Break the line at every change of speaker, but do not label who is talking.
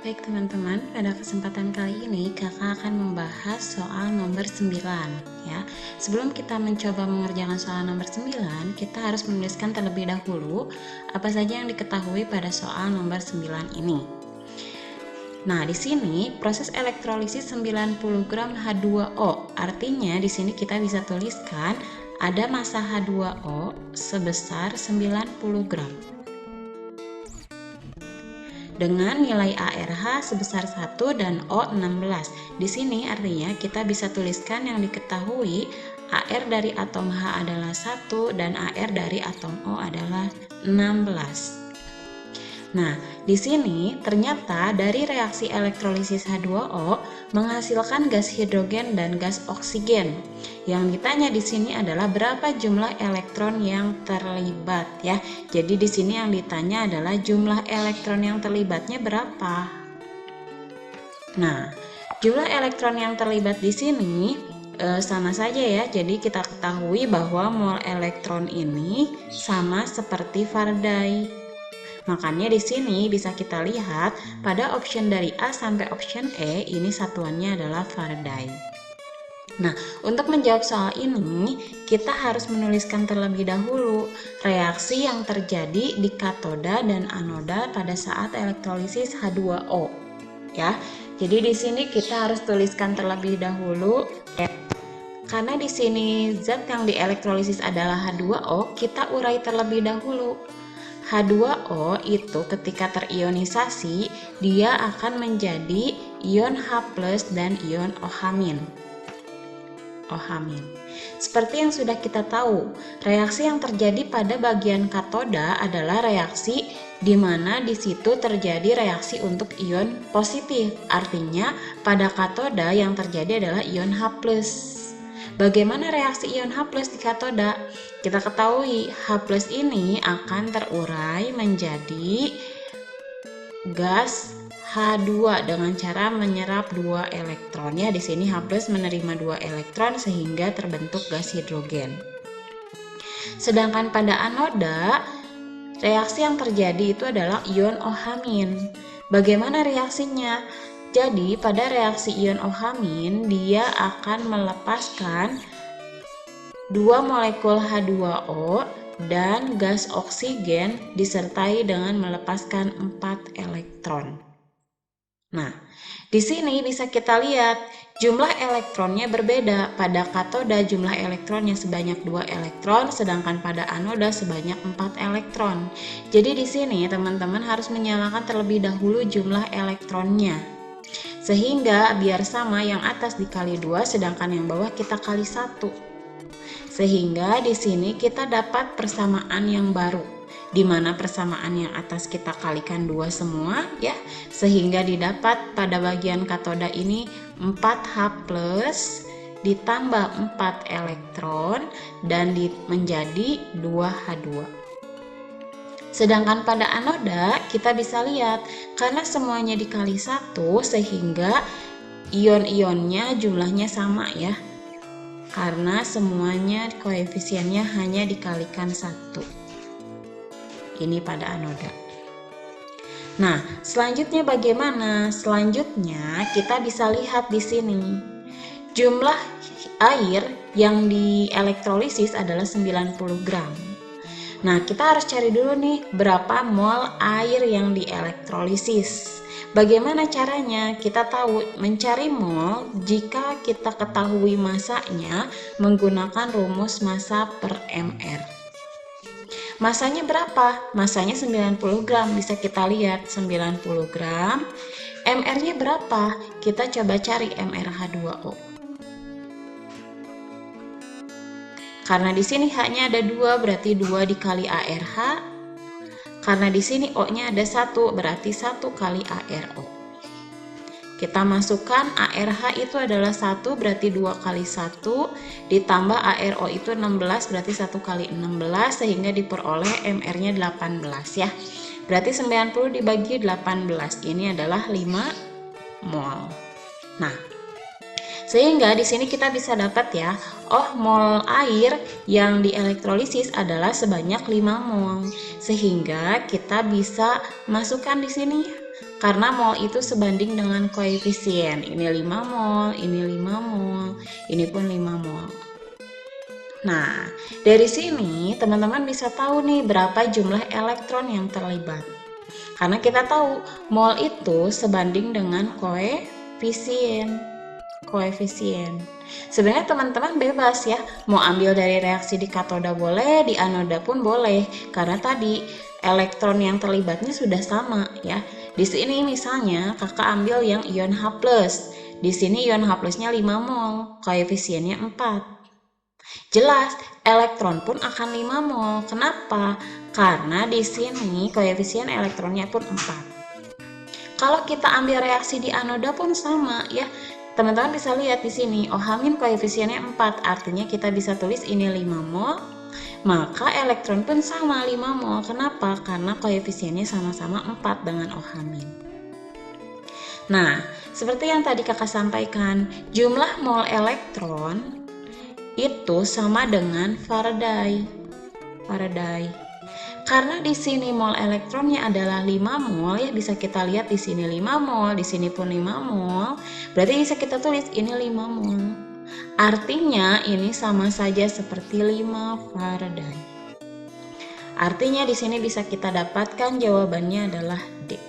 Baik teman-teman, pada kesempatan kali ini kakak akan membahas soal nomor 9 ya. Sebelum kita mencoba mengerjakan soal nomor 9, kita harus menuliskan terlebih dahulu apa saja yang diketahui pada soal nomor 9 ini. Nah, di sini proses elektrolisis 90 gram H2O. Artinya di sini kita bisa tuliskan ada massa H2O sebesar 90 gram. Dengan nilai ARH sebesar 1 dan O 16. Di sini artinya kita bisa tuliskan yang diketahui AR dari atom H adalah 1 dan AR dari atom O adalah 16. Nah, di sini ternyata dari reaksi elektrolisis H2O menghasilkan gas hidrogen dan gas oksigen. Yang ditanya di sini adalah berapa jumlah elektron yang terlibat ya. Jadi di sini yang ditanya adalah jumlah elektron yang terlibatnya berapa. Nah, jumlah elektron yang terlibat di sini sama saja ya. Jadi kita ketahui bahwa mol elektron ini sama seperti Faraday. Makanya di sini bisa kita lihat pada option dari A sampai option E ini satuannya adalah Faraday. Nah, untuk menjawab soal ini kita harus menuliskan terlebih dahulu reaksi yang terjadi di katoda dan anoda pada saat elektrolisis H2O ya. Jadi di sini kita harus tuliskan terlebih dahulu karena di sini zat yang dielektrolisis adalah H2O, kita urai terlebih dahulu. H2O itu ketika terionisasi, dia akan menjadi ion H+ dan ion OH-. Seperti yang sudah kita tahu, reaksi yang terjadi pada bagian katoda adalah reaksi di mana di situ terjadi reaksi untuk ion positif. Artinya, pada katoda yang terjadi adalah ion H+. Bagaimana reaksi ion H+ di katoda? Kita ketahui H+ ini akan terurai menjadi gas H2 dengan cara menyerap 2 elektron ya. Di sini H+ menerima 2 elektron sehingga terbentuk gas hidrogen. Sedangkan pada anoda, reaksi yang terjadi itu adalah ion OH-. Bagaimana reaksinya? Jadi pada reaksi ion OH- dia akan melepaskan 2 molekul H2O dan gas oksigen disertai dengan melepaskan 4 elektron. Nah, di sini bisa kita lihat jumlah elektronnya berbeda. Pada katoda jumlah elektronnya sebanyak 2 elektron, sedangkan pada anoda sebanyak 4 elektron. Jadi di sini teman-teman harus menyamakan terlebih dahulu jumlah elektronnya. Sehingga biar sama yang atas dikali 2 sedangkan yang bawah kita kali 1. Sehingga di sini kita dapat persamaan yang baru, di mana persamaan yang atas kita kalikan 2 semua ya, sehingga didapat pada bagian katoda ini 4H+ ditambah 4 elektron dan menjadi 2H2. Sedangkan pada anoda kita bisa lihat karena semuanya dikali 1 sehingga ion-ionnya jumlahnya sama ya. Karena semuanya koefisiennya hanya dikalikan 1. Ini pada anoda. Nah, selanjutnya bagaimana? Selanjutnya kita bisa lihat di sini. Jumlah air yang dielektrolisis adalah 90 gram. Nah, kita harus cari dulu nih berapa mol air yang dielektrolisis. Bagaimana caranya? Kita tahu mencari mol jika kita ketahui masanya menggunakan rumus massa per mR. Masanya berapa? Masanya 90 gram, bisa kita lihat 90 gram. mR-nya berapa? Kita coba cari mRH2O. Karena di sini H-nya ada 2, berarti 2 dikali ARH. Karena di sini O-nya ada 1, berarti 1 kali ARO. Kita masukkan ARH itu adalah 1, berarti 2 kali 1, ditambah ARO itu 16, berarti 1 kali 16, sehingga diperoleh MR-nya 18 ya. Berarti 90 dibagi 18, ini adalah 5 mol. Nah, Sehingga di sini kita bisa dapat ya, oh mol air yang dielektrolisis adalah sebanyak 5 mol. Sehingga kita bisa masukkan di sini karena mol itu sebanding dengan koefisien. Ini 5 mol, ini 5 mol, ini pun 5 mol. Nah, dari sini teman-teman bisa tahu nih berapa jumlah elektron yang terlibat. Karena kita tahu mol itu sebanding dengan koefisien. Sebenarnya teman-teman bebas ya, mau ambil dari reaksi di katoda boleh, di anoda pun boleh, karena tadi elektron yang terlibatnya sudah sama ya. Di sini misalnya kakak ambil yang ion H+. Di sini ion H+-nya 5 mol, koefisiennya 4. Jelas, elektron pun akan 5 mol. Kenapa? Karena di sini koefisien elektronnya pun 4. Kalau kita ambil reaksi di anoda pun sama ya. Teman-teman bisa lihat di sini, OH- koefisiennya 4, artinya kita bisa tulis ini 5 mol, maka elektron pun sama 5 mol. Kenapa? Karena koefisiennya sama-sama 4 dengan OH-. Nah, seperti yang tadi kakak sampaikan, jumlah mol elektron itu sama dengan Faraday. Karena di sini mol elektronnya adalah 5 mol ya, bisa kita lihat di sini 5 mol, di sini pun 5 mol. Berarti bisa kita tulis ini 5 mol. Artinya ini sama saja seperti 5 Faraday. Artinya di sini bisa kita dapatkan jawabannya adalah D.